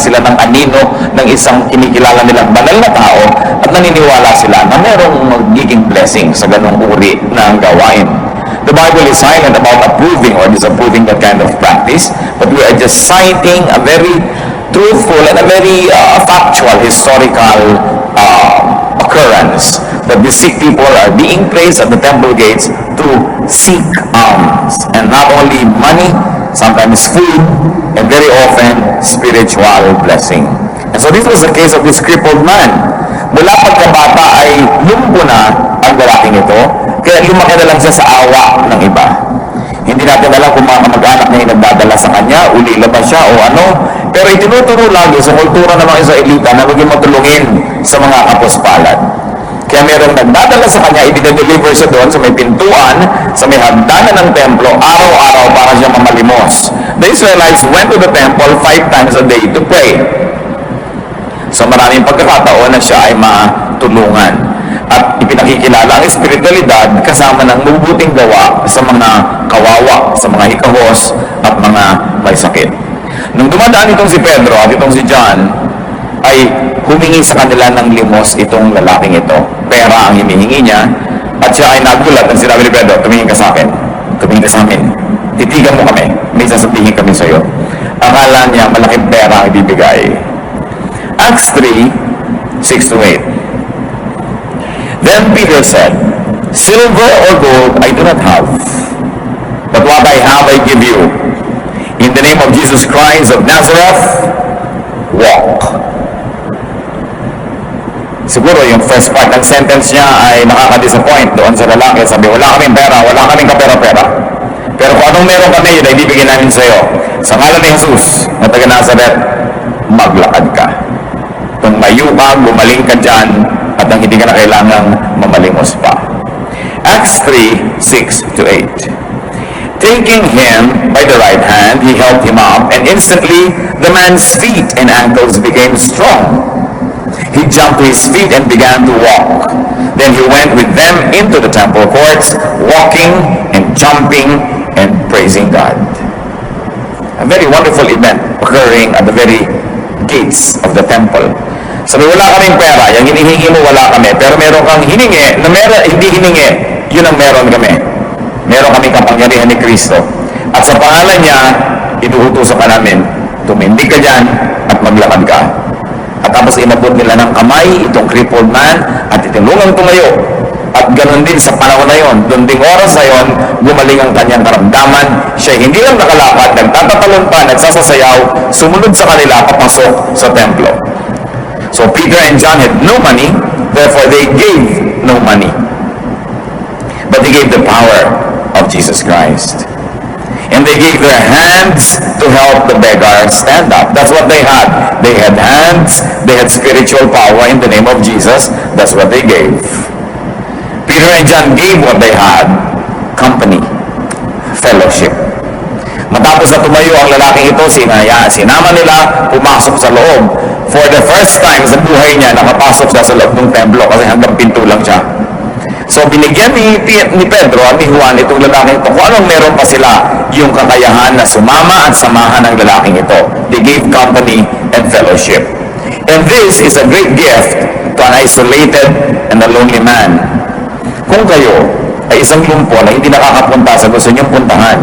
sila ng anino ng isang kinikilala nilang banal na tao at naniniwala sila na merong magiging blessing sa ganong uri ng gawain. The Bible is silent about approving or disapproving that kind of practice, but we are just citing a very truthful and a very factual historical occurrence that the sick people are being placed at the temple gates to seek alms, and not only money, sometimes food, and very often spiritual blessing. And so this was the case of this crippled man. Mula pagkabata ay lumpo na ang lalaking ito, kaya lumaki na lang siya sa awa ng iba. Hindi natin alam kung mga kamag-anak niya yung nagdadala sa kanya, ulila ba siya o ano, pero itinuturo lagi sa kultura ng mga Israelita na maging matulungin sa mga kapuspalad. Kaya merong nagdadala sa kanya, i-deliver siya doon sa may pintuan, sa may hagdanan ng templo, araw-araw para siya mamalimos. The Israelites went to the temple 5 times a day to pray. So maraming pagkakataon na siya ay matulungan. At ipinakikilala ang espiritualidad kasama ng mabubuting gawa sa mga kawawa, sa mga hikahos at mga may sakit. Nung dumadaan itong si Pedro at itong si John, ay humingi sa kanila ng limos itong lalaking ito. Pera ang hinihingi niya, at siya ay nagulat at sinabi ni Pedro, tumingin ka sa akin, tumingin ka sa amin, titigan mo kami, may sasabihin kami sa iyo. Akala niya malaking pera ang ibibigay. Acts 3, 6-8. Then Peter said, silver or gold I do not have, but what I have I give you. In the name of Jesus Christ of Nazareth, walk. Siguro yung first part ng sentence niya ay nakaka-disappoint doon sa lalaki. Sabi, wala kaming pera, wala kaming kapera-pera. Pero kung anong meron kami, yun ay bibigyan namin sa iyo. Sa ngalan ni Jesus, na taga Nazareth, maglakad ka. Tumayo ka, gumaling ka dyan, at ang hindi ka na kailangang mamalimos pa. Acts 3, 6-8. Taking him by the right hand, he helped him up, and instantly the man's feet and ankles became strong. He jumped to his feet and began to walk. Then he went with them into the temple courts, walking and jumping and praising God. A very wonderful event occurring at the very gates of the temple. Sabi, wala kaming pera, yung hinihingi mo wala kami, pero meron kang hiningi, na meron, hindi hiningi, yun ang meron kami. Meron kami kapangyarihan ni Kristo. At sa pangalan niya, inuutusan ka namin, tumindig ka dyan at maglakad ka. At tapos inabot nila ng kamay, itong crippled man, at itinulungang tumayo. At ganun din sa panahon na yon, doon ding oras na yon, gumaling ang kanyang karamdaman. Siya hindi lang nakalakad, nagtatatalon pa, nagsasasayaw, sumunod sa kanila, papasok sa templo. So Peter and John had no money, therefore they gave no money. But they gave the power of Jesus Christ. And they gave their hands to help the beggar stand up. That's what they had. They had hands, they had spiritual power in the name of Jesus. That's what they gave. Peter and John gave what they had, company, fellowship. Matapos na tumayo ang lalaking ito, sinama nila, pumasok sa loob. For the first time sa buhay niya, nakapasok siya sa loob ng templo kasi hanggang pinto lang siya. So binigyan ni Pedro at ni Juan itong lalaking ito, kung anong meron pa sila, yung kakayahan na sumama at samahan ng lalaking ito. They gave company and fellowship. And this is a great gift to an isolated and a lonely man. Kung kayo ay isang lumpo na hindi nakakapunta sa gusto niyong puntahan,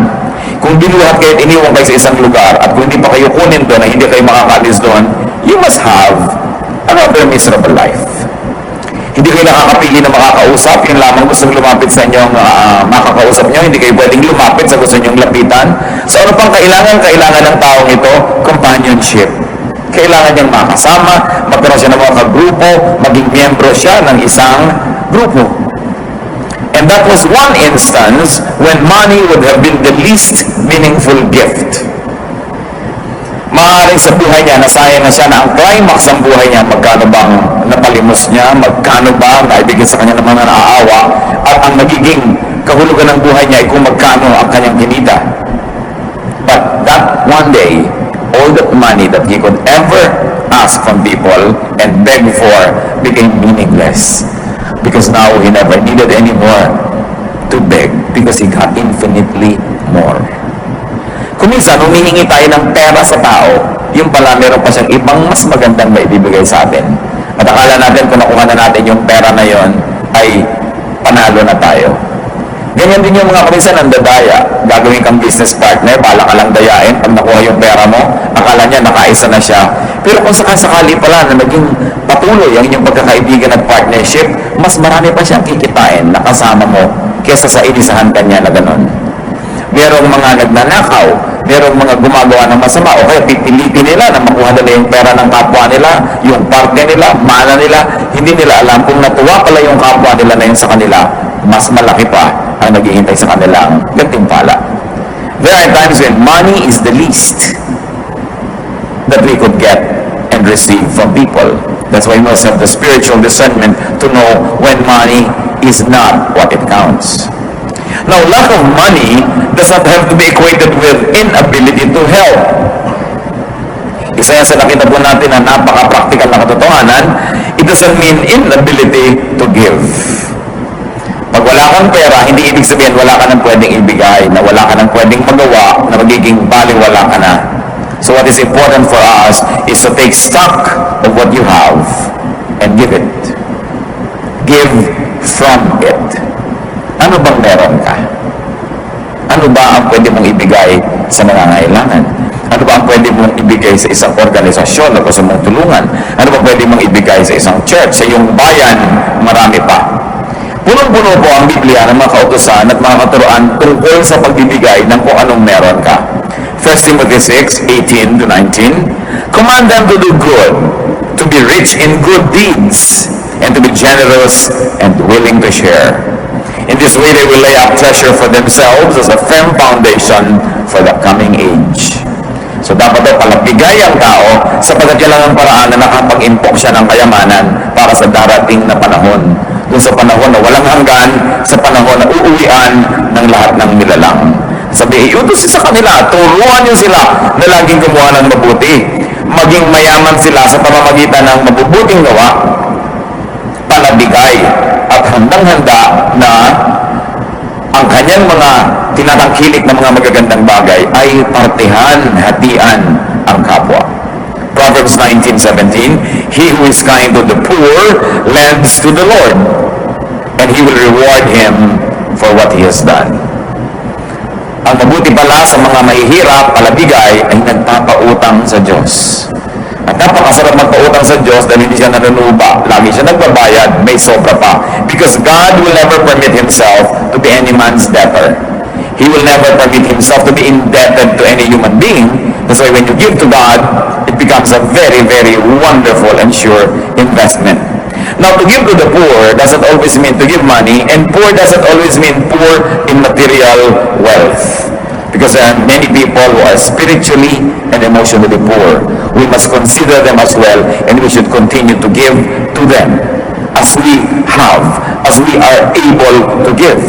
kung binuhat kayo at iniwan kayo sa isang lugar at kung hindi pa kayo kunin doon na hindi kayo makakalis doon, you must have another miserable life. Hindi kayo nakakapili na makakausap, yun lamang gustong lumapit sa inyong makakausap nyo, hindi kayo pwedeng lumapit sa gusto nyong lapitan. So ano pang kailangan ng taong ito? Companionship. Kailangan niyang makasama, magkaroon siya ng mga kagrupo, maging miyembro siya ng isang grupo. And that was one instance when money would have been the least meaningful gift. Maaaring sa buhay niya, nasayang na siya na ang climax ng buhay niya, magkano bang napalimos niya, magkano ba naibigay sa kanya ng mga naaawa, at ang nagiging kahulugan ng buhay niya ay kung magkano ang kanyang kinita. But that one day, all the money that he could ever ask from people and beg for became meaningless. Because now he never needed any more to beg because he got infinitely more. Kung minsan, humihingi tayo ng pera sa tao, yung pala meron pa siyang ibang mas magandang maibibigay sa atin. At akala natin kung nakuha na natin yung pera na yon ay panalo na tayo. Ganyan din yung mga kaminsan ang dadaya. Gagawin kang business partner, bala ka lang dayain. Pag nakuha yung pera mo, akala niya nakaisa na siya. Pero kung sakasakali pala na naging patuloy ang inyong pagkakaibigan at partnership, mas marami pa siyang kikitain na kasama mo kesa sa inisahan kanya na ganon. Merong mga nagnanakaw, merong mga gumagawa ng masama, o kaya pipilitin nila na makuha nila yung pera ng kapwa nila, yung partner nila, mana nila, hindi nila alam kung natuwa pala yung kapwa nila na yun sa kanila, mas malaki pa ang naghihintay sa kanilang gantimpala. There are times when money is the least that we could get and receive from people. That's why we must have the spiritual discernment to know when money is not what it counts. Now, lack of money does not have to be equated with inability to help. Isa yan sa nakita po natin na napaka-practical na katotohanan, it doesn't mean inability to give. Pag wala kang pera, hindi ibig sabihin wala ka nang pwedeng ibigay, na wala ka nang pwedeng magawa, na magiging baliwala ka na. So what is important for us is to take stock of what you have and give it. Give from it. Ano bang meron ka? Ano ba ang pwede mong ibigay sa nangangailangan? Ano ba ang pwede mong ibigay sa isang organisasyon na gusto mong tulungan? Ano ba pwede mong ibigay sa isang church, sa iyong bayan? Marami pa. Punong-puno po ang Biblia ng mga kautusan at mga katuruan tungkol sa pagbibigay ng kung anong meron ka. 1 Timothy 6:18 to 19, command them to do good, to be rich in good deeds, and to be generous and willing to share. In this way, they will lay up treasure for themselves as a firm foundation for the coming age. So dapat daw palabigay ang tao sapagkat yan lang ang paraan na nakapag-impok siya ng kayamanan para sa darating na panahon. Kung sa panahon na walang hanggan, sa panahon na uuwian ng lahat ng nilalang. Sabi, iutos sa kanila, turuan niyo sila na laging gumawa ng mabuti. Maging mayaman sila sa pamamagitan ng mabubuting gawa, palabigay, at handang-handa na ang kanyang mga tinatangkilik na mga magagandang bagay ay partihan, hatian ang kapwa. Proverbs 19:17, he who is kind to the poor lends to the Lord, and He will reward him for what he has done. Ang mabuti pala sa mga mahihirap, palabigay, ay nagpapautang sa Diyos. At napakasarap magpautang sa Diyos dahil hindi siya nanunuba. Lagi siya nagbabayad, may sobra pa. Because God will never permit Himself to be any man's debtor. He will never permit Himself to be indebted to any human being. That's why when you give to God, it becomes a very, very wonderful and sure investment. Now, to give to the poor doesn't always mean to give money, and poor doesn't always mean poor in material wealth. Because there are many people who are spiritually and emotionally poor. We must consider them as well, and we should continue to give to them as we have, as we are able to give.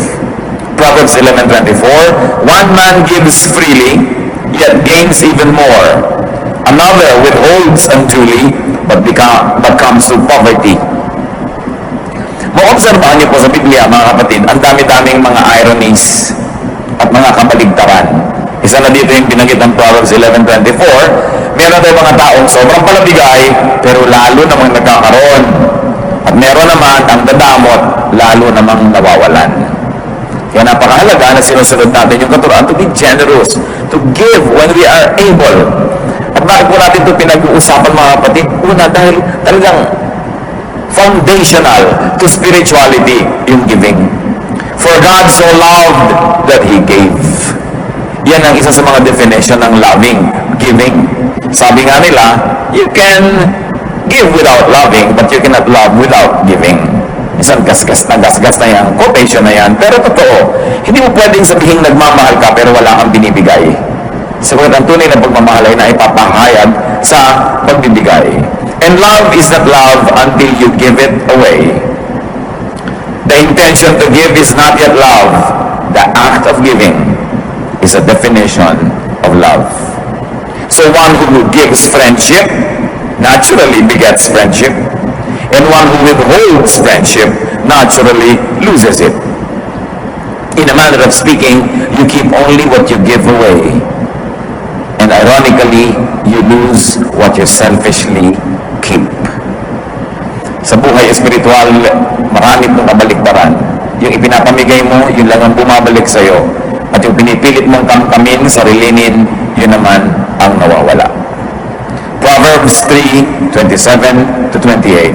Proverbs 11:24, one man gives freely, yet gains even more. Another withholds unduly, but comes to poverty. Maobserbahan niyo po sa Biblia, mga kapatid, ang dami-daming mga ironies at mga kabaligtaran. Isa na dito yung binanggit ng Proverbs 11:24, meron tayong mga taong sobrang palabigay, pero lalo namang nagkakaroon. At meron naman ang dadamot, lalo namang nawawalan. Kaya napakahalaga na sinusunod natin yung katuruan to be generous, to give when we are able. At bakit po natin ito pinag-uusapan, mga kapatid? Una, dahil talagang foundational to spirituality yung giving. For God so loved that He gave. Yan ang isa sa mga definition ng loving, giving. Sabi nga nila, you can give without loving, but you cannot love without giving. Isang gasgas na yan, quotation na yan, pero totoo. Hindi mo pwedeng sabihin nagmamahal ka pero wala kang binibigay. Sabagat ang tunay na pagmamahal ay naipapahayag sa pagbibigay. And love is not love until you give it away. The intention to give is not yet love. The act of giving is a definition of love. So one who gives friendship naturally begets friendship. And one who withholds friendship naturally loses it. In a manner of speaking, you keep only what you give away. And and ironically, you lose what you selfishly keep. Sa buhay espiritual, marami itong kabaliktaran. Yung ipinapamigay mo, yun lang ang bumabalik sa'yo. At yung pinipilit mong kamkamin, sarilinin, yun naman ang nawawala. Proverbs 3:27 to 28.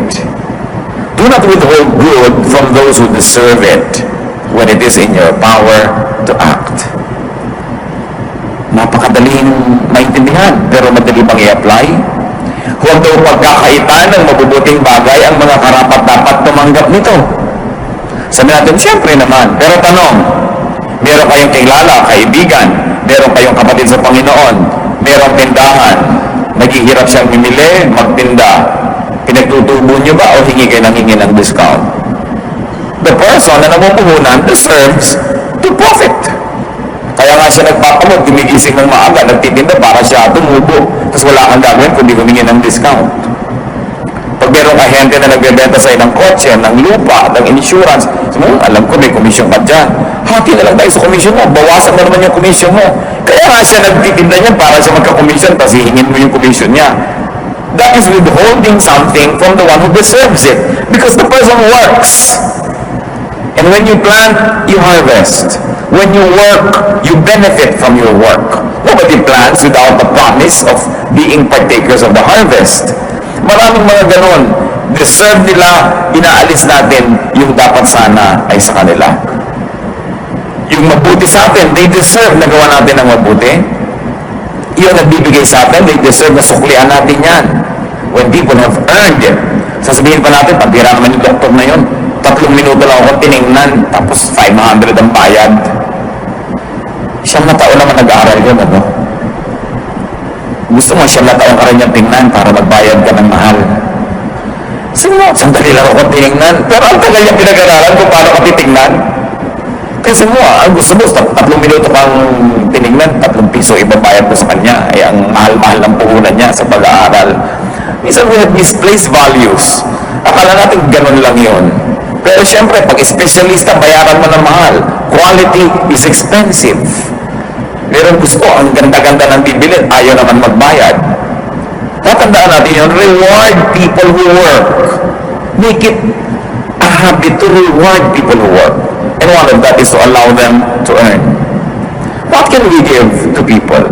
Do not withhold good from those who deserve it when it is in your power to act. Napakadaling maintindihan, pero madali bang i-apply? Huwag daw pagkakaitan ng mabubuting bagay ang mga karapat-dapat tumanggap nito. Sabi natin, siyempre naman. Pero tanong, meron kayong kilala, kaibigan, meron kayong kapatid sa Panginoon, merong tindahan, naghihirap siyang mimili, magtinda, pinagtutubo niyo ba o hingi kayo ng discount? The person na namumuhunan deserves to profit. Kaya nga siya nagpapamod, gumigising ng maaga, nagtitinda para siya tumubo. Tapos wala kang gagawin kundi humingi ng discount. Pag merong ahente na nagbebenta sa'yo ng kotse, ng lupa, ng insurance, alam ko may komisyon ka dyan. Hati na lang tayo sa komisyon mo, bawasan mo naman yung komisyon mo. Kaya nga siya nagtitinda niyan para siya magka-komisyon, tapos hihingin mo yung komisyon niya. That is withholding something from the one who deserves it. Because the person works. And when you plant, you harvest. When you work, you benefit from your work. Nobody plants without the promise of being partakers of the harvest. Maraming mga ganon. Deserve nila, inaalis natin yung dapat sana ay sa kanila. Yung mabuti sa atin, they deserve na gawa natin ang mabuti. Yung nagbibigay sa atin, they deserve na suklian natin yan. When people have earned it. Sasabihin pa natin, pagtira naman yung doktor na yun. 3 minuto lang ako tinignan, tapos 500 ang bayad. Siyam na taon naman nag-aaral yun, ano? Gusto mo siyam na taon ka rin yung tingnan para magbayad ka ng mahal. Sabi mo, sandali lang ako tinignan. Pero ang tagal yung pinag-aralan kung paano ka titignan. Kasi mo, gusto mo, 3 minuto kang tinignan, 3 piso ibabayad mo sa kanya. Ay, ang mahal-mahal ng puhunan niya sa pag-aaral. Minsan we have misplaced values. Akala natin ganun lang yun. Pero siyempre, pag espesyalista, bayaran mo ng mahal. Quality is expensive. Meron gusto, ang ganda-ganda ng bibilin, ayaw naman magbayad. Tatandaan natin yun, reward people who work. Make it a habit to reward people who work. And one of that is to allow them to earn. What can we give to people?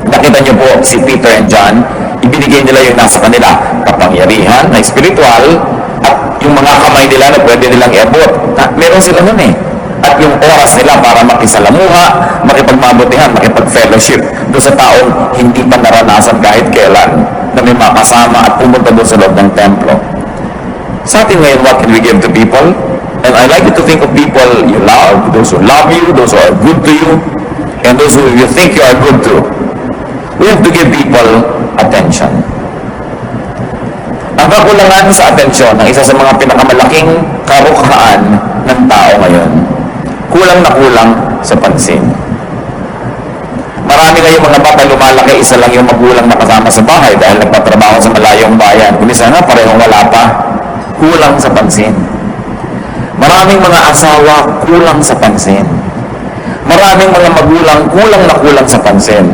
Nakita niyo po, si Peter and John, ibinigay nila yung nasa kanila, kapangyarihan na spiritual, at yung mga kamay nila na pwede nilang iabot. Meron sila nun eh. At yung oras nila para makisalamuha, makipagmabutihan, makipag-fellowship doon sa taong hindi pa naranasan kahit kailan na may makasama at pumunta doon sa loob ng templo. Sa atin ngayon, what can we give to people? And I like you to think of people you love, those who love you, those who are good to you, and those who you think you are good to. We have to give people attention. Ang kakulangan sa atensyon ang isa sa mga pinakamalaking karukhaan ng tao ngayon. Kulang na kulang sa pansin. Marami ngayong mga bata lumalaki, isa lang yung magulang na kasama sa bahay dahil nagpatrabaho sa malayong bayan. Kung isa na, parehong wala pa. Kulang sa pansin. Maraming mga asawa, kulang sa pansin. Maraming mga magulang, kulang na kulang sa pansin.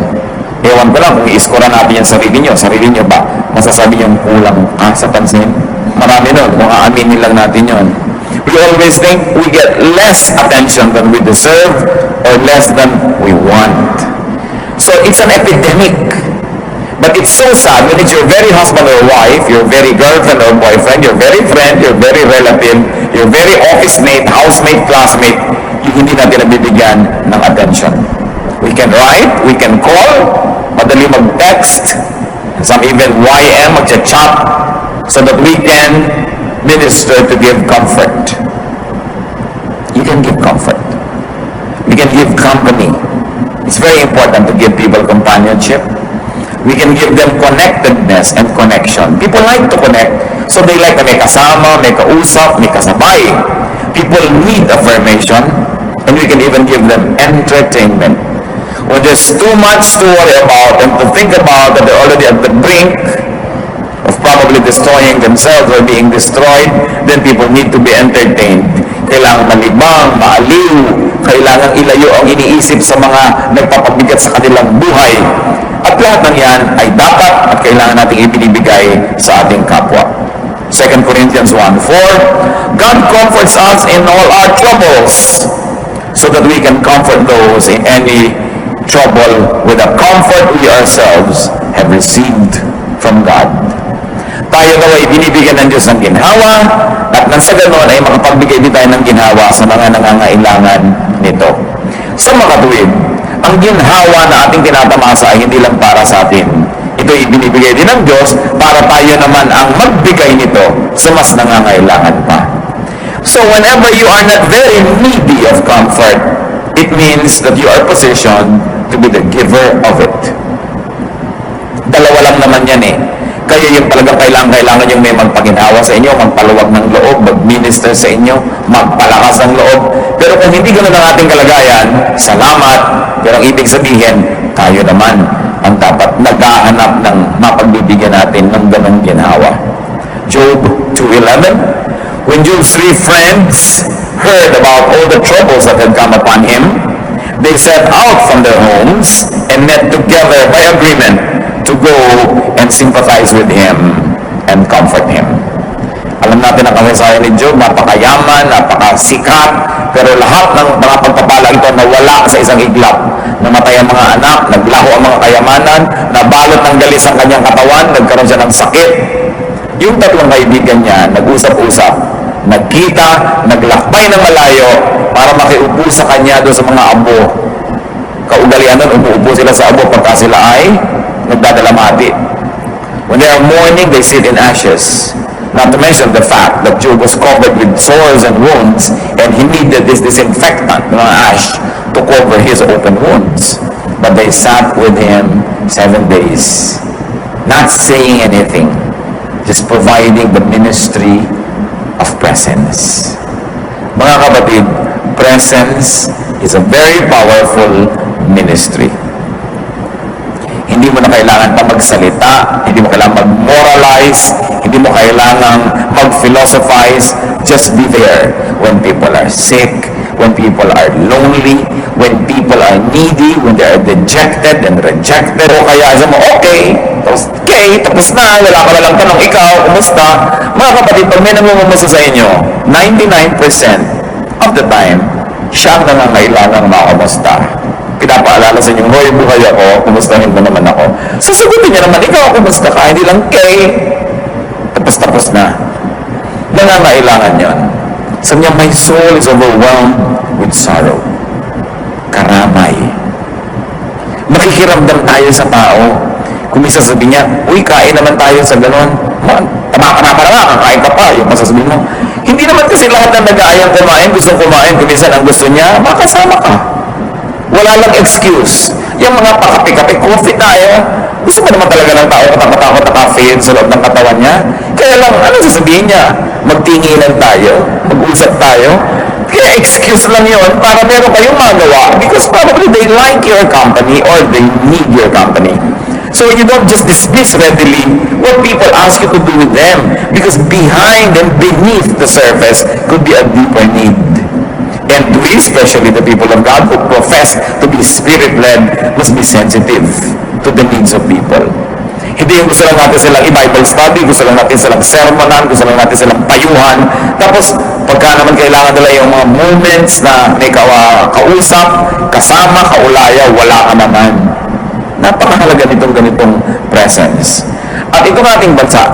Ewan ko lang, kung i-score natin yung sarili nyo ba, masasabi nyo kulang sa pansin? Marami nun, kung aaminin lang natin yun. We always think we get less attention than we deserve or less than we want. So it's an epidemic. But it's so sad when it's your very husband or wife, your very girlfriend or boyfriend, your very friend, your very relative, your very office mate, housemate, classmate, yung hindi natin nabibigyan ng attention. We can write, we can call, madali mag-text, some even YM, mag-chat, so that we can minister to give comfort. You can give comfort. We can give company. It's very important to give people companionship. We can give them connectedness and connection. People like to connect, so they like na may kasama, may kausap, may kasabay. People need affirmation, and we can even give them entertainment. When there's too much to worry about and to think about that they're already at the brink of probably destroying themselves or being destroyed, then people need to be entertained. Kailangan malibang, maaliw, Kailangang ilayo ang iniisip sa mga nagpapabigat sa kanilang buhay. At lahat ng yan ay dapat at kailangan nating ibinibigay sa ating kapwa. 2 Corinthians 1:4, God comforts us in all our troubles so that we can comfort those in any trouble with the comfort we ourselves have received from God. Tayo daw ay binibigyan ng Diyos ng ginhawa at nang sa ganoon ay makapagbigay din tayo ng ginhawa sa mga nangangailangan nito. Sa makatuwid, ang ginhawa na ating tinatamasa ay hindi lang para sa atin. Ito ay binibigay din ng Diyos para tayo naman ang magbigay nito sa mas nangangailangan pa. So whenever you are not very needy of comfort, it means that you are positioned to be the giver of it. Dalawa lang naman yan eh. Kayo yung talagang kailangan yung may magpaginhawa sa inyo, magpaluwag ng loob, mag-minister sa inyo, magpalakas ng loob. Pero kung hindi ganun ang ating kalagayan, salamat. Pero ang ibig sabihin, tayo naman ang dapat naghahanap ng mapagbibigyan natin ng ganung ginhawa. Job 2:11, when Job's 3 friends heard about all the troubles that had come upon him, they set out from their homes and met together by agreement to go and sympathize with him and comfort him. Alam natin ang kasaysayan ni Job, napakayaman, napakasikat, pero lahat ng mga pagpapala ito nawala sa isang iglap. Namatay ang mga anak, naglaho ang mga kayamanan, nabalot ng galis ang kanyang katawan, nagkaroon siya ng sakit. Yung tatlong kaibigan niya, nag-usap-usap, nagkita, naglakbay ng malayo para makiupo sa kanya doon sa mga abo. Kaugalian nun, umuupo sila sa abo pagka sila ay nagdadalamati. When they are mourning, they sit in ashes. Not to mention the fact that Job was covered with sores and wounds and he needed this disinfectant, mga ash, to cover his open wounds. But they sat with him 7 days, not saying anything, just providing the ministry of presence. Mga kapatid, presence is a very powerful ministry. Hindi mo na kailangan pa magsalita, hindi mo kailangan mag-moralize, hindi mo kailangan mag-philosophize. Just be there when people are sick, when people are lonely, when people are needy, when they are dejected and rejected. O kaya sa mo, okay, tapos na, wala ka na lang tanong, ikaw, kumusta? Mga kapatid, pag may namumumusta sa inyo, 99% of the time, siya ang nangangailangang makamusta. Pinapaalala sa inyo, hoy, buhay ako, kumustahin mo naman ako. Sasagutin niya naman, ikaw, kumusta ka? Hindi lang, tapos na. Nangangailangan yon. Sabi niya, my soul is overwhelmed with sorrow. Karamay. Makikiramdam tayo sa tao. Kung may sasabihin niya, uy, kain naman tayo sa ganon. Tama ka na, kakain ka pa. Yung masasabihin mo, hindi naman kasi lahat ng nag-aayang kumain, gustong kumain, kung minsan ang gusto niya, makasama ka. Wala lang excuse. Yung mga pakapi-kapi, coffee tayo. Gusto mo naman talaga ng tao katakot na caffeine sa loob ng katawan niya? Kaya lang, ano sasabihin niya? Magtinginan tayo? Mag-usap tayo? Kaya excuse lang yon para meron kayong magawa because probably they like your company or they need your company. So you don't just dismiss readily what people ask you to do with them because behind and beneath the surface could be a deeper need. And we, especially the people of God who profess to be spirit-led, must be sensitive to the needs of people. Hindi yung gusto lang natin silang i-Bible study, gusto lang natin silang sermonan, gusto lang natin silang payuhan. Tapos, pagka naman kailangan nila yung mga moments na may kausap, kasama, kaulaya, wala ka naman. Napakahalaga nitong ganitong presence. At itong ating bansa,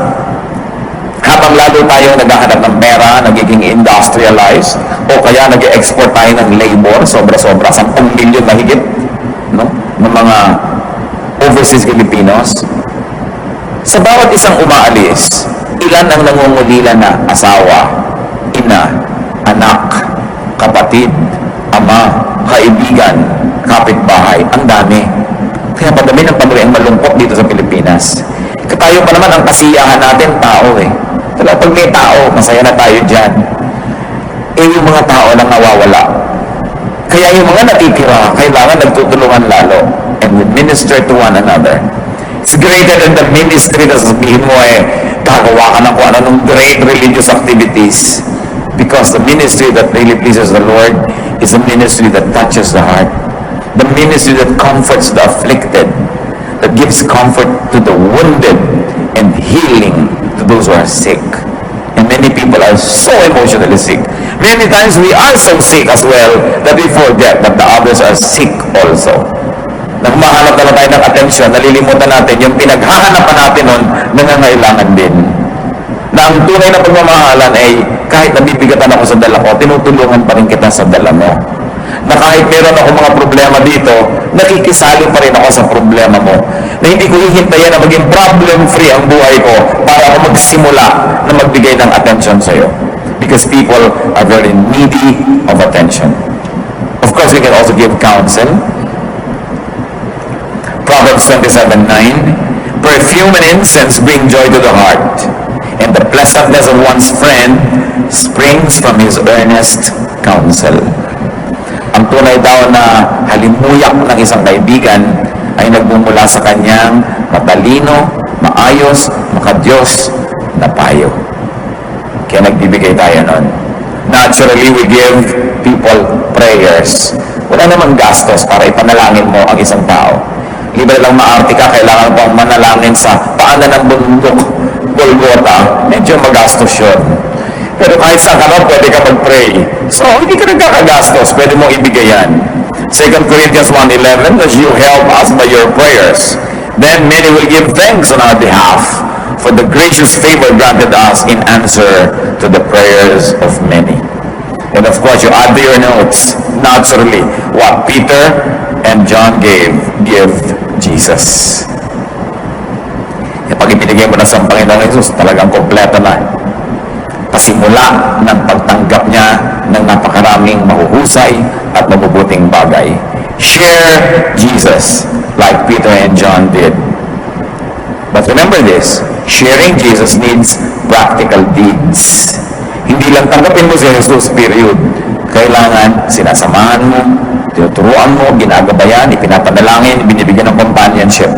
habang lalo tayong naghahanap ng pera, nagiging industrialized, o kaya nag-export tayo ng labor, sobra-sobra, 10 milyon mahigit, no? Ng mga overseas Filipinos. Sa bawat isang umaalis, ilan ang nangungulila na asawa, ina, anak, kapatid, ama, kaibigan, kapitbahay, ang dami. Kaya padami ng padami ang malungkot dito sa Pilipinas. Tayo pa naman ang kasiyahan natin, tao eh. Talaga pag may tao, masaya na tayo dyan. Eh yung mga tao lang nawawala. Kaya yung mga natitira, kailangan nagtutulungan lalo. And we minister to one another. It's greater than the ministry na sasabihin mo gagawa ka ng kung ano ng great religious activities. Because the ministry that really pleases the Lord is a ministry that touches the heart. The ministry that comforts the afflicted, that gives comfort to the wounded and healing to those who are sick. And many people are so emotionally sick. Many times we are so sick as well that we forget that the others are sick also. Nang mahanap na tayo ng atensyon, nalilimutan natin yung pinaghahanapan natin nun, nangangailangan din. Na ang tunay na pagmamahalan ay kahit nabibigatan ako sa dala ko, tinutulungan pa rin kita sa dala mo. Na kahit meron ako mga problema dito, nakikisali pa rin ako sa problema mo. Na hindi ko hihintayan na maging problem-free ang buhay ko para ako magsimula na magbigay ng attention sa iyo. Because people are very needy of attention. Of course, we can also give counsel. Proverbs 27:9, perfume and incense bring joy to the heart, and the pleasantness of one's friend springs from his earnest counsel. Ang tunay daw na halimuyak ng isang kaibigan ay nagmumula sa kanyang matalino, maayos, makadiyos na payo. Kaya nagbibigay tayo nun. Naturally, we give people prayers. Wala namang gastos para ipanalangin mo ang isang tao. Libre lang maarte ka, kailangan pang manalangin sa paanan ng bundok, Golgotha, medyo magastos yun. Pero kahit saan ka lang, pwede ka mag-pray. So, hindi ka nagkakagastos, pwede mong ibigay yan. 2 Corinthians 1:11, as you help us by your prayers, then many will give thanks on our behalf for the gracious favor granted us in answer to the prayers of many. And of course, you add to your notes, naturally, what Peter and John give Jesus. Kapag ibinigay mo na sa Panginoong Jesus, talagang kompleto na. Pasimula ng pagtanggap niya ng napakaraming mahuhusay at mabubuting bagay. Share Jesus like Peter and John did. But remember this, sharing Jesus needs practical deeds. Hindi lang tanggapin mo si Jesus, period. Kailangan sinasamahan mo, tinuturuan mo, ginagabayan, ipinapanalangin, binibigyan ng companionship.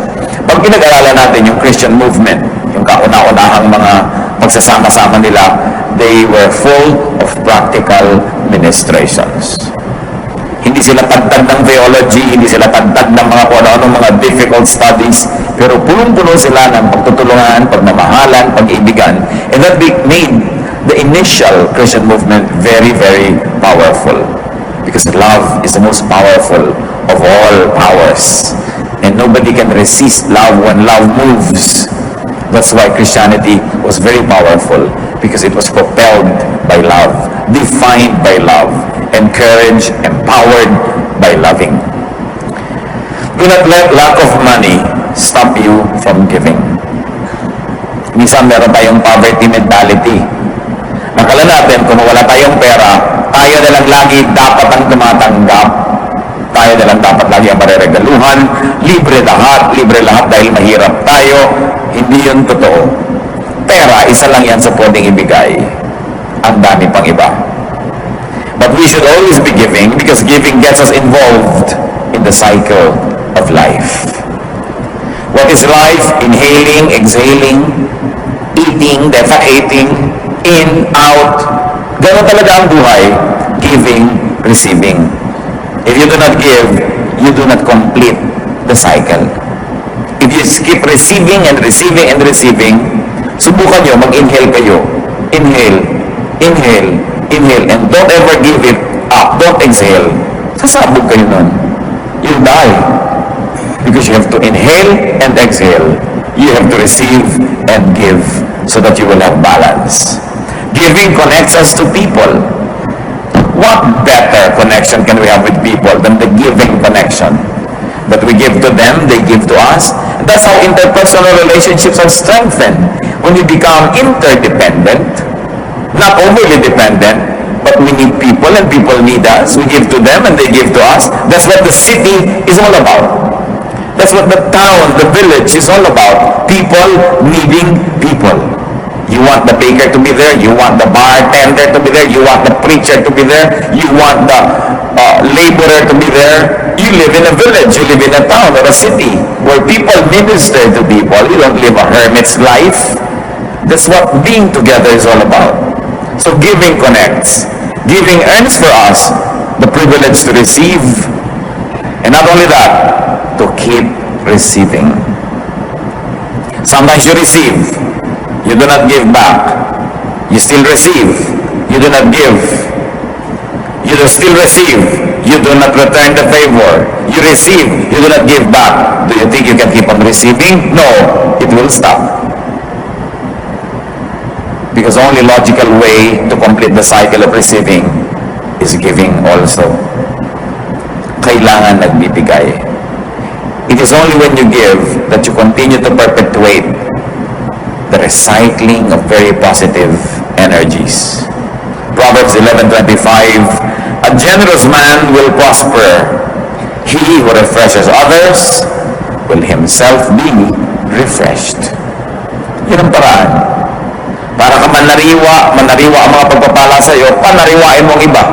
Pag pinag-aralan natin yung Christian movement, yung kauna-unahang mga pagsasama-sama nila, they were full of practical ministrations. Hindi sila tagtag ng theology, hindi sila tagtag ng mga kung ano mga difficult studies, pero punong-puno sila ng pagtutulungan, pagmamahalan, pag-ibigan. And that made the initial Christian movement very, very powerful. Because love is the most powerful of all powers. And nobody can resist love when love moves. That's why Christianity was very powerful, because it was propelled by love, defined by love, encouraged, empowered by loving. Do not let lack of money stop you from giving. Minsan meron tayong poverty mentality. Nakala natin kung wala tayong pera, tayo na lang lagi dapat ang tumatanggap. Tayo na lang dapat lagi ang mareregaluhan. Libre lahat dahil mahirap tayo. Hindi yun totoo. Pera, isa lang yan sa pwedeng ibigay. Ang dami pang iba. But we should always be giving, because giving gets us involved in the cycle of life. What is life? Inhaling, exhaling, eating, defecating, in, out. Ganun talaga ang buhay. Giving, receiving. If you do not give, you do not complete the cycle. If you keep receiving and receiving and receiving, subukan nyo, mag-inhale kayo. Inhale, inhale, inhale, and don't ever give it up. Don't exhale. Sasabog kayo nun. You'll die. Because you have to inhale and exhale. You have to receive and give so that you will have balance. Giving connects us to people. What better connection can we have with people than the giving connection? That we give to them, they give to us. That's how interpersonal relationships are strengthened. When we become interdependent, not overly dependent, but we need people and people need us. We give to them and they give to us. That's what the city is all about. That's what the town, the village is all about. People needing people. You want the baker to be there, you want the bartender to be there, you want the preacher to be there, you want the laborer to be there. You live in a village, you live in a town or a city where people minister to people. You don't live a hermit's life. That's what being together is all about. So giving connects. Giving earns for us the privilege to receive. And not only that, to keep receiving. Sometimes you receive, you do not give back. You still receive, you do not give. You do still receive, you do not return the favor. You receive, you do not give back. Do you think you can keep on receiving? No, it will stop. Because only logical way to complete the cycle of receiving is giving also. Kailangan nagbibigay. It is only when you give that you continue to perpetuate the recycling of very positive energies. Proverbs 11:25, a generous man will prosper. He who refreshes others will himself be refreshed. Yun ang paraan. Para ka manariwa ang mga pagpapala sa iyo, panariwain mo ang iba.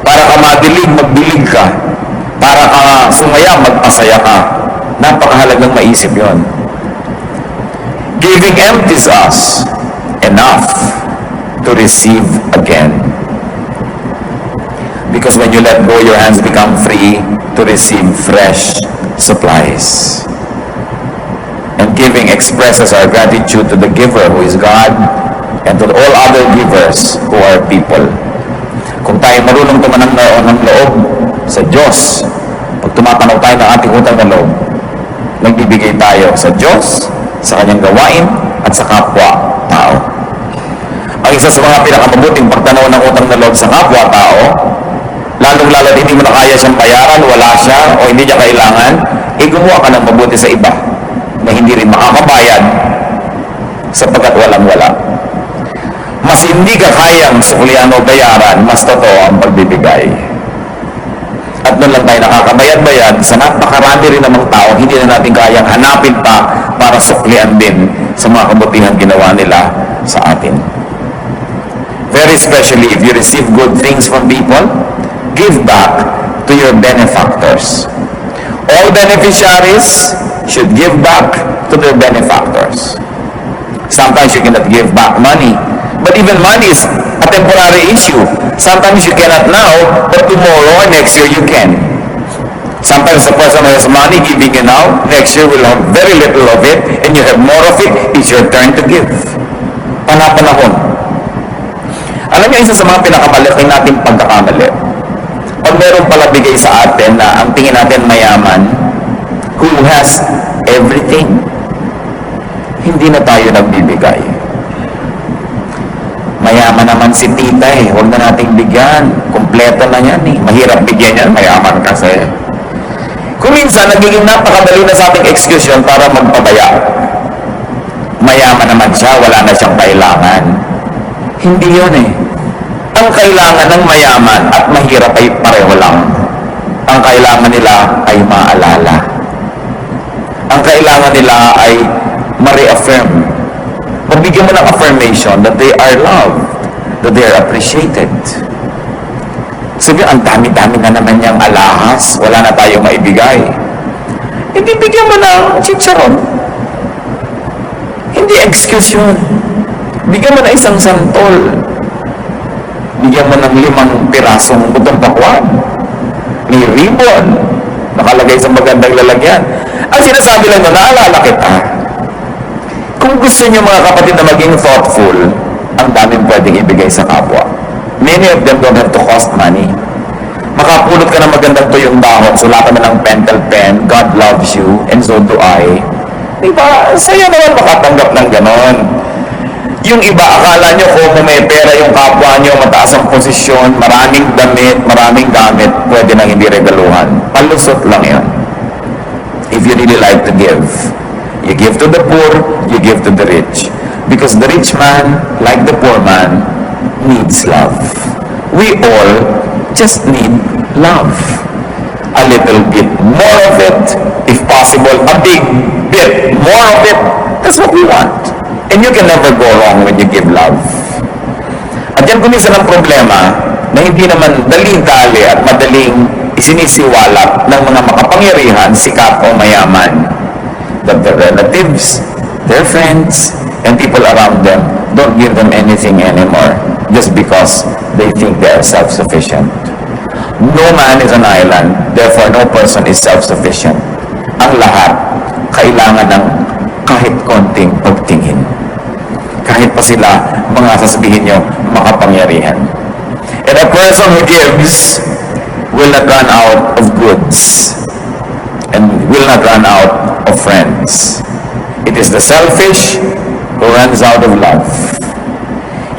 Para ka madilig, magdilig ka. Para ka sumaya, magpasaya ka. Napakahalagang maisip yon. Giving empties us enough to receive again. Because when you let go, your hands become free to receive fresh supplies. And giving expresses our gratitude to the giver, who is God, and to all other givers who are people. Kung tayo marunong tumanang ng loob sa Diyos, pag tumatanaw tayo ng ating utang na loob, nagbibigay tayo sa Diyos, sa kanyang gawain, at sa kapwa-tao. Ang isa sa mga pinakamabuting pagtanaw ng utang na loob sa kapwa-tao, lalong-lalo hindi mo na kaya siyang bayaran, wala siya, o hindi niya kailangan, gumawa ka ng mabuti sa iba na hindi rin makakabayad sapagkat walang-wala. Mas hindi ka kayang suklian o bayaran, mas totoo ang pagbibigay. At doon lang tayo nakakabayad-bayad sa napakarami rin namang tao, hindi na natin kayang hanapin pa para suklian din sa mga kabutihan ginawa nila sa atin. Very especially if you receive good things from people, give back to your benefactors. All beneficiaries should give back to their benefactors. Sometimes you cannot give back money, but even money is a temporary issue. Sometimes you cannot now, but tomorrow or next year you can. Sometimes the person who has money giving you now, next year will have very little of it, and you have more of it, it's your turn to give. Panapanahon. Alam niyo, isa sa mga pinakamalaki nating pagkakamali, pag meron pala bigay sa atin na ang tingin natin mayaman, who has everything, hindi na tayo nagbibigay. Mayaman naman si tita huwag na nating bigyan. Kompleto na yan Mahirap bigyan yan, mayaman kasi. Kung minsan, nagiging napakadali na sa ating excuse yun para magpabaya. Mayaman naman siya, wala na siyang kailangan. Hindi yun Ang kailangan ng mayaman at mahirap ay pareho lang. Ang kailangan nila ay maalala. Ang kailangan nila ay ma-reaffirm. Mabigyan mo ng affirmation that they are loved, that they are appreciated. Sabi, ang dami-dami na naman niyang alahas, wala na tayong maibigay. Hindi bigyan mo ng chicharon. Hindi excuse yun. Bigyan mo na isang santol. Bigyan mo ng 5 pirasong butong pakwan. May ribbon. Nakalagay sa magandang lalagyan. Ang sinasabi lang naalala kita. Kung gusto niyo mga kapatid na maging thoughtful, ang daming pwedeng ibigay sa kapwa. Many of them don't have to cost money. Makapulot ka ng magandang tuyong dahon, sulatan mo ng pentel pen, God loves you, and so do I. Diba? Sa'yo naman makatanggap ng ganon. Yung iba, akala nyo kung may pera yung kapwa nyo, mataas ang posisyon, maraming damit, maraming gamit, pwede nang hindi regaluhan. Palusot lang yun. If you really like to give, you give to the poor, you give to the rich. Because the rich man, like the poor man, needs love. We all just need love. A little bit more of it, if possible, a big bit more of it. That's what we want. And you can never go wrong when you give love. At yan kuminsan ang problema na hindi naman daling-dali at madaling isinisiwalat ng mga makapangyarihan, sikat o mayaman. That their relatives, their friends, and people around them don't give them anything anymore just because they think they are self-sufficient. No man is an island, therefore no person is self-sufficient. Ang lahat, kailangan ng kahit konting pagtingin. Kahit pa sila, mga sasabihin nyo, makapangyarihan. And a person who gives will not run out of goods and will not run out of friends. It is the selfish who runs out of love.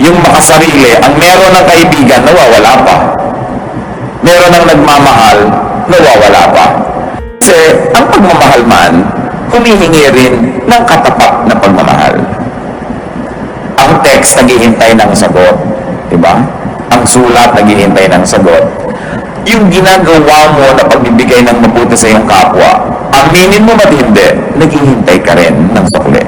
Yung makasarili, ang meron ng kaibigan, nawawala pa. Meron ng nagmamahal, nawawala pa. Kasi ang pagmamahal man, humihingi rin ng katapat na pagmamahal. Ang text naghihintay ng sagot, di ba? Ang sulat naghihintay ng sagot. Yung ginagawa mo na pagbibigay ng mabuti sa iyong kapwa, aminin mo ba't hindi, naghihintay ka rin ng sukli.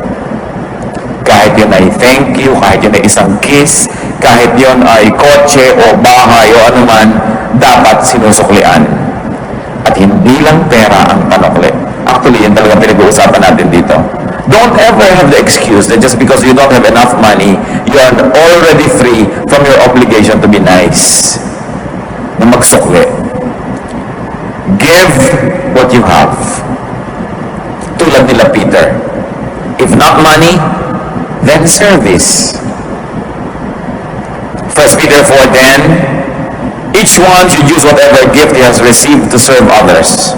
Kahit yun ay thank you, kahit yun ay isang kiss, kahit yun ay kotse o bahay o anuman, dapat sinusuklian. At hindi lang pera ang panukli. Actually, yun talaga pinag-uusapan natin dito. Don't ever have the excuse that just because you don't have enough money, you are already free from your obligation to be nice. Na magsukli. Give what you have. Tulad nila Peter. If not money, then service. 1 Peter 4:10, each one should use whatever gift he has received to serve others,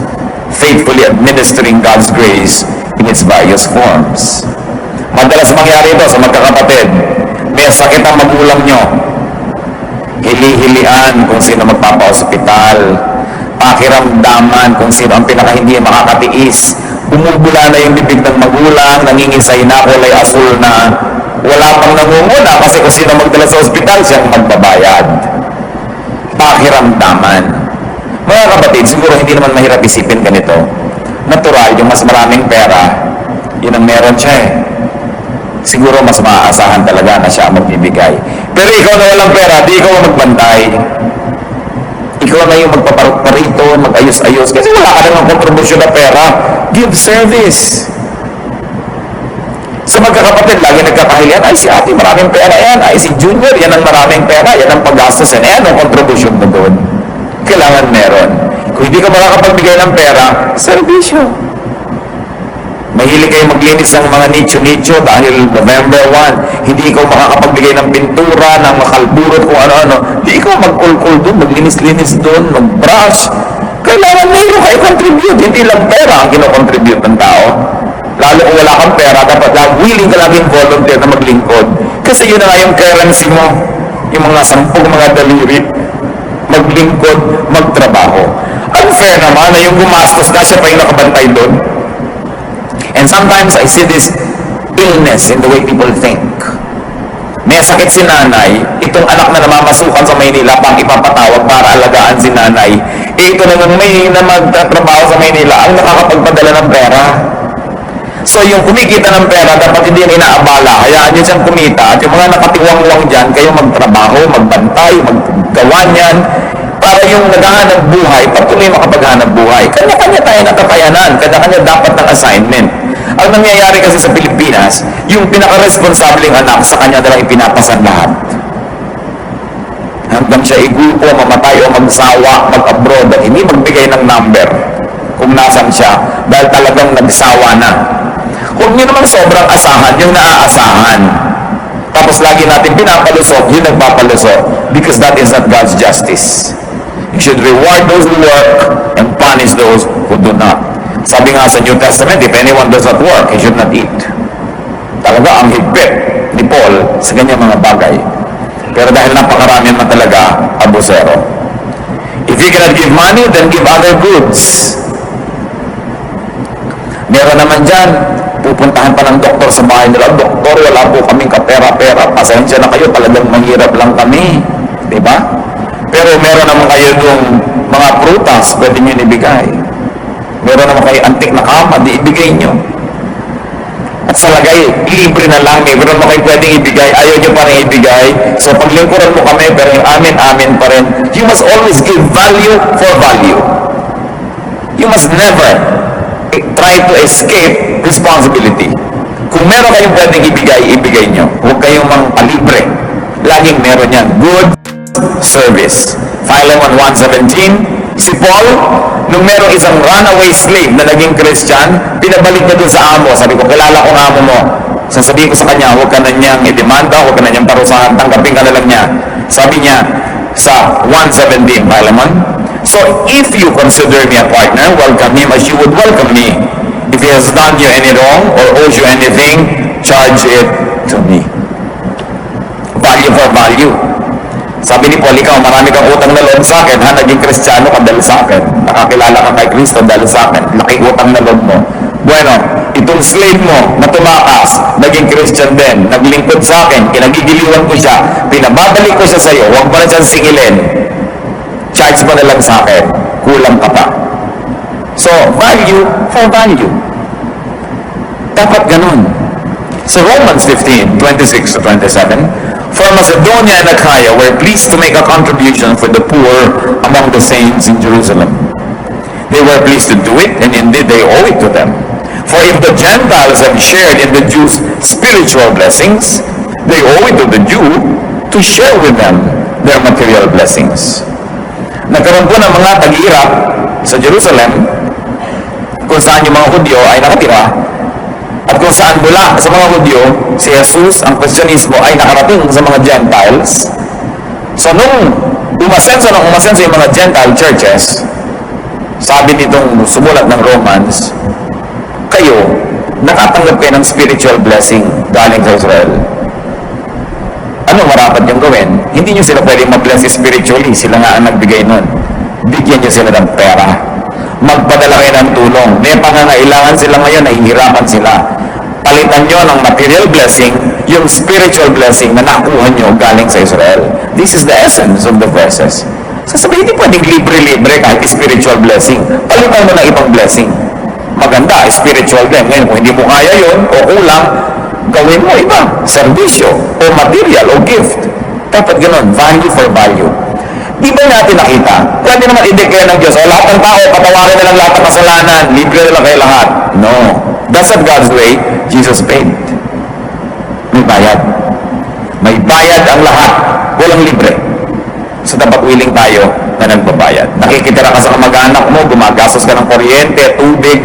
faithfully administering God's grace in its various forms. Madalas mangyari ito sa magkakapatid. May sakit ang magulang nyo. Hili-hilian kung sino magpapa-ospital. Pakiramdaman kung sino ang pinaka hindi makakatiis. Bumubula na yung bibig ng magulang, nangingisay na, kulay asul na. Wala pang nangunguna kasi kung sino magdala sa ospital, siyang magbabayad. Pakiramdaman. Mga kapatid, siguro hindi naman mahirap isipin ganito. Natural, yung mas maraming pera, yun ang meron siya eh. Siguro mas maaasahan talaga na siya ang magbibigay. Pero ikaw na walang pera, di ikaw ang magbantay. Ikaw na yung magpaparito, mag-ayos-ayos. Kasi wala ka namang kontribusyon na pera. Give service. Sa magkakapatid, lagi nagkakahilan, ay si ate maraming pera yan, ay si junior, yan ang maraming pera, yan ang paggastos yan. Eh, anong kontribusyon mo doon? Kailangan meron. Kung hindi ka makakapagbigay ng pera, serbisyo. Mahilig kayo maglinis ng mga nicho-nicho dahil November 1, hindi ikaw makakapagbigay ng pintura, ng makalburot, kung ano-ano. Hindi ikaw mag-cool-cool doon, maglinis-linis doon, mag-brush. Kailangan meron kayo contribute, hindi lang pera ang kinocontribute ng tao. Lalo kung wala kang pera, dapat lang willing ka laging volunteer na maglingkod. Kasi yun na nga yung currency mo, yung mga 10 mga daliri, maglingkod, magtrabaho. Unfair naman na yung gumastos ka, siya pa yung nakabantay doon. And sometimes I see this illness in the way people think. May sakit si nanay, itong anak na namamasukan sa Maynila pang ipapatawag para alagaan si nanay. Ito naman may na magtatrabaho sa Maynila ang nakakapagpadala ng pera. So yung kumikita ng pera, dapat hindi yung inaabala. Hayaan nyo siyang kumita. At yung mga nakatiwang-wang dyan, kayo magtrabaho, magbantay, maggawa niyan. Para yung naghahanap buhay, patuloy makapaghanap buhay. Kanya-kanya tayo nakakayanan. Kanya-kanya dapat ng assignment. Ang nangyayari kasi sa Pilipinas, yung pinaka-responsabling anak, sa kanya na lang ipinapasan lahat. Hanggang siya igulpo, mamatay o magsawa, mag-abroad, at hindi magbigay ng number kung nasan siya, dahil talagang nagsawa na. Huwag niyo naman sobrang asahan, yung naaasahan. Tapos lagi natin pinapalusot, yung nagpapalusot, because that is not God's justice. You should reward those who work and punish those who do not. Sabi nga sa New Testament, if anyone does not work, he should not eat. Talaga ang higpit ni Paul sa ganyang mga bagay. Pero dahil napakarami naman talaga, abusero. If you cannot give money, then give other goods. Meron naman dyan, pupuntahan pa ng doktor sa bahay nila, doktor, wala po kaming kapera-pera, pasensya na kayo, talagang mahirap lang kami. Diba? Pero meron naman kayo yung mga prutas, pwede nyo ibigay. Meron naman kayo antik na kama, di ibigay nyo. At sa lagay, libre na lang, meron naman kayo pwedeng ibigay, ayaw nyo pa rin ibigay. So paglingkuran mo kami, pero yung amin pa rin. You must always give value for value. You must never try to escape responsibility. Kung meron kayong pwedeng ibigay service. Philemon 1:17, si Paul, nung merong isang runaway slave na naging Christian, pinabalik niya dun sa amo. Sabi ko, kilala ko ang amo mo. Sasabihin ko sa kanya, huwag ka na niyang idemanda, huwag ka na niyang parusahan, tanggapin ka na lang niya. Sabi niya sa 1:17, Philemon, so if you consider me a partner, welcome him as you would welcome me. If he has done you any wrong or owes you anything, charge it to me. Value for value. Sabi ni Paul, ikaw, marami kang utang na loob sa akin, ha? Naging Kristiyano ka dahil sa akin. Nakakilala ka kay Kristo dahil sa akin. Laking utang na loob mo. Bueno, itong slave mo na tumakas, naging Christian din, naglingkod sa akin, kinagigiliwan ko siya, pinababalik ko siya sa iyo, huwag mo na siyang singilin. Charge mo na lang sa akin. Kulang ka pa. So, value for value. Dapat ganun. Sa Romans 15:26-27, for Macedonia and Achaia were pleased to make a contribution for the poor among the saints in Jerusalem. They were pleased to do it, and indeed they owe it to them. For if the Gentiles have shared in the Jews' spiritual blessings, they owe it to the Jew to share with them their material blessings. Nagkaroon po ng mga tag-hirap sa Jerusalem kung saan yung mga Hudyo ay nakatira at kung saan mula sa mga Hudyo si Jesus, ang Kristyanismo, ay nakarating sa mga Gentiles. So nung umasenso yung mga Gentile churches, sabi nitong sumulat ng Romans, kayo, nakatanggap kayo ng spiritual blessing galing sa Israel. Ano marapat yung gawin? Hindi nyo sila pwedeng ma-bless spiritually. Sila nga ang nagbigay nun. Bigyan nyo sila ng pera. Magpadala kayo ng tulong. May pangangailangan sila ngayon, nahihirapan sila. Palitan nyo ng material blessing, yung spiritual blessing na nakuha nyo galing sa Israel. This is the essence of the verses. Sasabihin, hindi pwedeng libre-libre kahit spiritual blessing. Palitan mo ng ibang blessing. Maganda, spiritual din. Ngayon, kung hindi mo kaya yun, o kulang, gawin mo iba, serbisyo, o material, o gift. Dapat ganun, value for value. Di ba natin nakita? Pwede naman i-declare ng Diyos, o lahat ng tao, patawarin na lang lahat ng kasalanan, libre na lang kayo lahat. No. That's not God's way. Jesus paid. May bayad. May bayad ang lahat. Walang libre. So dapat willing tayo na nagbabayad. Nakikitira ka sa kamag-anak mo, gumagastos ka ng kuryente, tubig,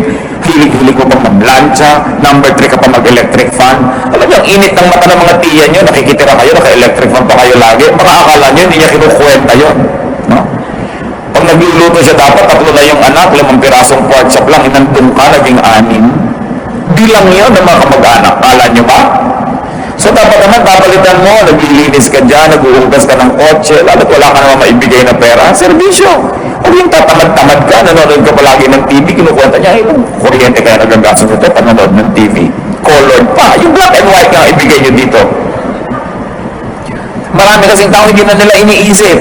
hilig-hilig ko pang mag-plancha, number 3 ka pa mag-electric fan. Alam niyo, ang init ng mata ng mga tiyan nyo, nakikitira kayo, naka-electric fan pa kayo lagi. Baka akala nyo, hindi niya kinukwenta yun. No? Pag nagluluto siya, dapat 3 na yung anak, 5 pirasong pork chop lang, inandun ka, naging 6. Bilang yun ng mga kamag-anak. Kala nyo ba? So dapat naman, papalitan mo, naglilinis ka dyan, nag-uugas ka ng kotse, lalo't wala ka naman maibigay na pera, serbisyo. Huwag yung tatamad-tamad ka, nanonood ka palagi ng TV, kinukwenta niya, itong kuryente kaya nagagastos ito, panonood ng TV. Colored pa. Yung black and white na ibigay nyo dito. Marami kasing tao hindi na nila iniisip.